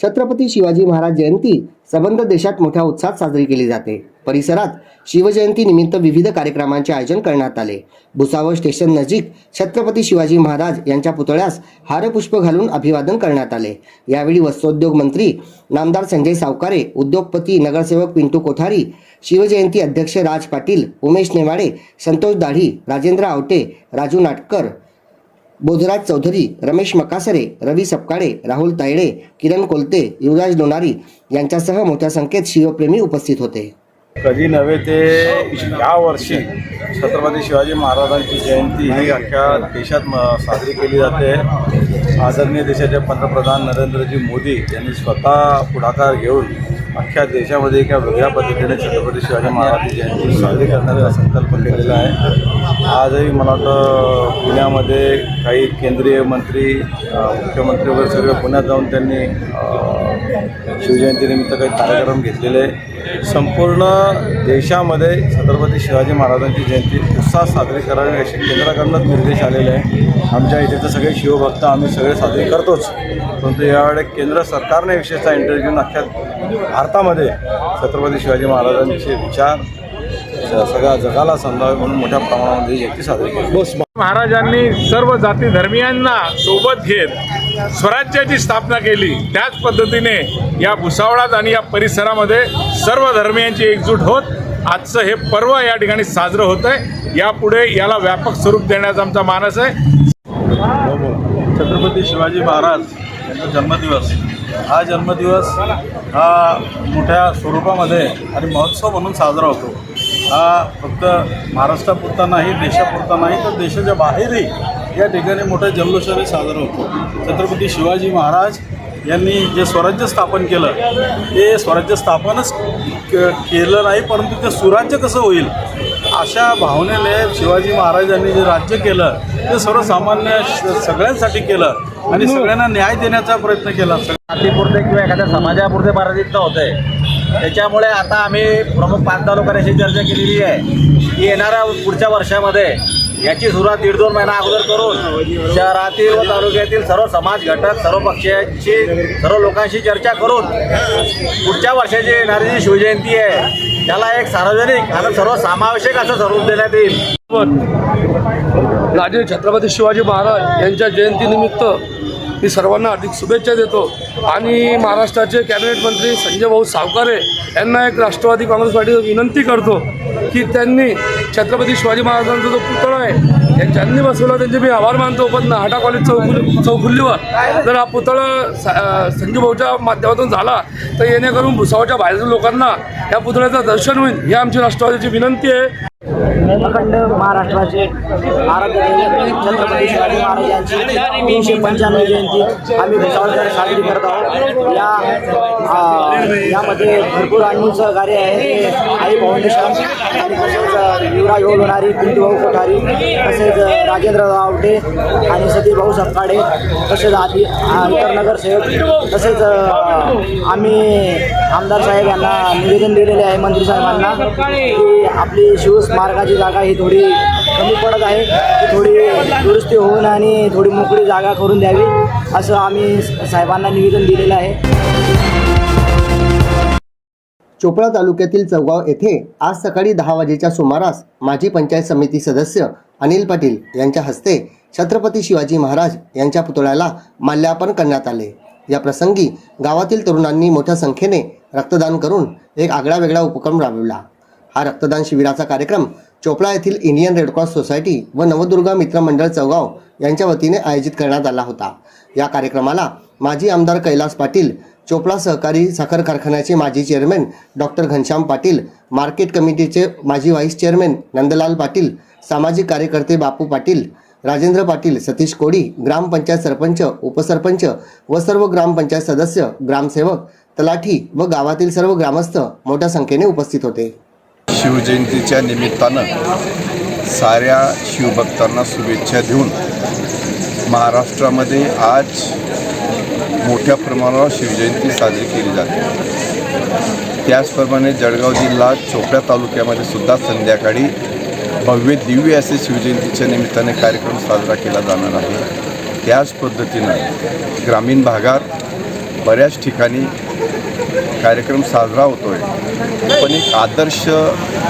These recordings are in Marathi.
छत्रपती शिवाजी महाराज जयंती सबंध देशात मोठ्या उत्साहात साजरी केली जाते। परिसरात शिवजयंती निमित्त विविध कार्यक्रमांचे आयोजन करण्यात आले। भुसावळ स्टेशन नजीक छत्रपती शिवाजी महाराज यांच्या पुतळ्यास हारपुष्प घालून अभिवादन करण्यात आले। यावेळी वस्त्रोद्योग मंत्री नामदार संजय सावकारे, उद्योगपती नगरसेवक पिंटू कोठारी, शिवजयंती अध्यक्ष राज पाटील, उमेश नेवाडे, संतोष दाढी, राजेंद्र आवटे, राजू नाटकर, बोधराज चौधरी, रमेश मकासरे, रवी सपकाळे, राहुल तायडे, किरण कोलते, युवराज लोणारी यांच्यासह मोठ्या संख्येत शिवप्रेमी उपस्थित होते। कधी नव्हे ते यावर्षी छत्रपती शिवाजी महाराजांची जयंती ही अख्ख्या देशात साजरी केली जाते। आदरणीय देशाचे पंतप्रधान नरेंद्रजी मोदी यांनी स्वतः पुढाकार घेऊन अख्ख्या देशामध्ये एका वेगळ्या पद्धतीने छत्रपती शिवाजी महाराजांची जयंती साजरी करण्याचा संकल्प केलेला आहे। आजही मला वाटतं पुण्यामध्ये काही केंद्रीय मंत्री, मुख्यमंत्री वगैरे सगळे पुण्यात जाऊन त्यांनी शिवजयंतीनिमित्त काही कार्यक्रम घेतलेले। संपूर्ण देशामध्ये छत्रपती शिवाजी महाराजांची जयंती उत्साहात साजरी करावी असे केंद्राकडून निर्देश आलेले आहे। आमच्या इथे तर सगळे शिवभक्त आम्ही सगळे साजरे करतोच, परंतु यावेळी केंद्र सरकारने विशेषतः इंटरेस्ट घेऊन अख्ख्या भारतामध्ये छत्रपती शिवाजी महाराजांचे विचार सगळ्या जगाला समजावे म्हणून मोठ्या प्रमाणामध्ये जयंती साजरी केली। महाराजांनी सर्व जाती धर्मियांना सोबत घेत स्वराज्याची स्थापना केली। त्याच पद्धतीने या भुसावळात आणि या परिसरामध्ये सर्व धर्मियांची एकजूट होत आजचं हे पर्व या ठिकाणी साजरं होत आहे। यापुढे याला व्यापक स्वरूप देण्याचा आमचा मानस आहे। छत्रपती शिवाजी महाराज यांचा जन्मदिवस, हा जन्मदिवस हा मोठ्या स्वरूपामध्ये आणि महोत्सव म्हणून साजरा होतो। हा फक्त महाराष्ट्रापुरता नाही, देशापुरता नाही, तर देशाच्या बाहेरही या ठिकाणी मोठ्या जल्लोषाने साजरा होतो। छत्रपती शिवाजी महाराज यांनी जे स्वराज्य स्थापन केलं ते स्वराज्य स्थापनच केलं नाही, परंतु ते सुराज्य कसं होईल अशा भावनेने शिवाजी महाराजांनी जे राज्य केलं ते सर्वसामान्य सगळ्यांसाठी केलं आणि सगळ्यांना न्याय देण्याचा प्रयत्न केला। जातीपुरते किंवा एखाद्या समाजापुरते मर्यादित होते। त्याच्यामुळे आता आम्ही प्रमुख 5 लोकांनी अशी चर्चा केलेली आहे की येणाऱ्या पुढच्या वर्षामध्ये याची सुरुवात 1.5-2 महिना अगोदर करून शहरातील व तालुक्यातील सर्व समाज घटक, सर्व पक्षांची, सर्व लोकांशी चर्चा करून पुढच्या वर्षाची येणारी जी शिवजयंती आहे त्याला एक सार्वजनिक आणि सर्वसमावेशक असं स्वरूप देण्यात येईल। राजे छत्रपती शिवाजी महाराज यांच्या जयंतीनिमित्त मी सर्वांना हार्दिक शुभेच्छा देतो आणि महाराष्ट्राचे कॅबिनेट मंत्री संजय भाऊ सावकारे यांना एक राष्ट्रवादी काँग्रेस पार्टी विनंती करतो की त्यांनी छत्रपती शिवाजी महाराजांचा जो पुतळा आहे या ज्यांनी बसवला त्यांचे मी आभार मानतो, पण नाहाटा कॉलेज चौफुल्लीवर जर हा पुतळा संजय भाऊच्या माध्यमातून झाला तर येणेकरून भुसावळच्या बाहेरील लोकांना या पुतळ्याचं दर्शन होईल, ही आमची राष्ट्रवादीची विनंती आहे। अखंड महाराष्ट्राचे आराध्य दैवत छत्रपती शिवाजी महाराजांची 395 जयंती आम्ही भुसावळकर साजरी करत आहोत। यामध्ये भरपूर अनमोल सहकार्य आहे। आई फाउंडेशन आणि तसेच युवराज लोणारी, पिंटू भाऊ कोठारी, तसेच राजेंद्र आवटे आणि सतीश भाऊ सपकाळे, तसेच आधी इतर नगरसेवक, तसेच आम्ही आमदार साहेब यांना निवेदन दिलेले आहे मंत्री साहेबांना की आपली शिवस्मारकाची जागा ही थोडी कमी पडत आहे, ती थोडी दुरुस्ती होऊन आणि थोडी मोकळी जागा करून द्यावी असं आम्ही साहेबांना निवेदन दिलेलं आहे। चोपडा तालुक्यातील चौगाव येथे आज सकाळी 10 वाजेच्या सुमारास माजी पंचायत समिती सदस्य अनिल पाटील यांच्या हस्ते छत्रपती शिवाजी महाराज यांच्या पुतळ्याला माल्यार्पण करण्यात आले। या प्रसंगी गावातील तरुणांनी मोठ्या संख्येने रक्तदान करून एक आगळावेगळा उपक्रम राबविला। हा रक्तदान शिबिराचा कार्यक्रम चोपडा येथील इंडियन रेड क्रॉस सोसायटी व नवदुर्गा मित्र मंडळ चौगाव यांच्या वतीने आयोजित करण्यात आला होता। या कार्यक्रमाला माजी आमदार कैलास पाटील, चोपडा सहकारी साखर कारखान्याचे माजी chairman doctor Ghanshyam Patil, market कमिटीचे माजी व्हाईस चेअरमॅन नंदलाल पाटील, सामाजिक कार्यकर्ते बापू पाटील, राजेंद्र पाटील, सतीश कोडी, ग्रामपंचायत सरपंच, उपसरपंच व सर्व ग्रामपंचायत सदस्य, ग्रामसेवक, तलाठी व गावातील सर्व ग्रामस्थ मोठ्या संख्येने उपस्थित होते। शिवजयंतीच्या निमित्तानं साऱ्या शिवभक्तांना शुभेच्छा देऊन महाराष्ट्रामध्ये आज मोठ्या प्रमाणावर शिवजयंती साजरी केली जाते। त्याचप्रमाणे जळगाव जिल्हा चोपडा तालुक्यामध्ये सुद्धा संध्याकाळी भव्य दिव्य असे शिवजयंतीच्या निमित्ताने कार्यक्रम साजरा केला जाणार आहे। त्याच पद्धतीनं ग्रामीण भागात बऱ्याच ठिकाणी कार्यक्रम साजरा होतो आहे, पण एक आदर्श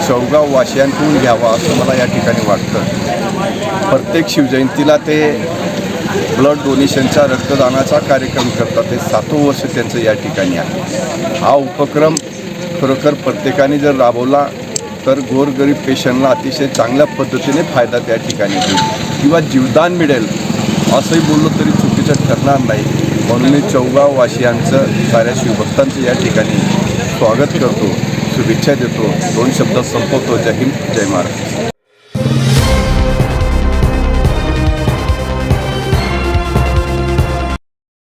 शेवगाव वासियांकडून घ्यावा असं मला या ठिकाणी वाटतं. प्रत्येक शिवजयंतीला ते ब्लड डोनेशनचा रक्तदानाचा कार्यक्रम करतात. ते 7वं वर्ष त्यांचं या ठिकाणी आहे. हा उपक्रम खरोखर प्रत्येकाने जर राबवला तर गोरगरीब पेशंटला अतिशय चांगल्या पद्धतीने फायदा त्या ठिकाणी होईल किंवा जीवदान मिळेल असंही बोललं तरी चुकीचं ठरणार नाही. म्हणून मी चौगाववासियांचं, साऱ्या शिवभक्तांचं या ठिकाणी स्वागत करतो, शुभेच्छा देतो. 2 शब्द संपवतो. जय हिंद, जय महाराष्ट्र.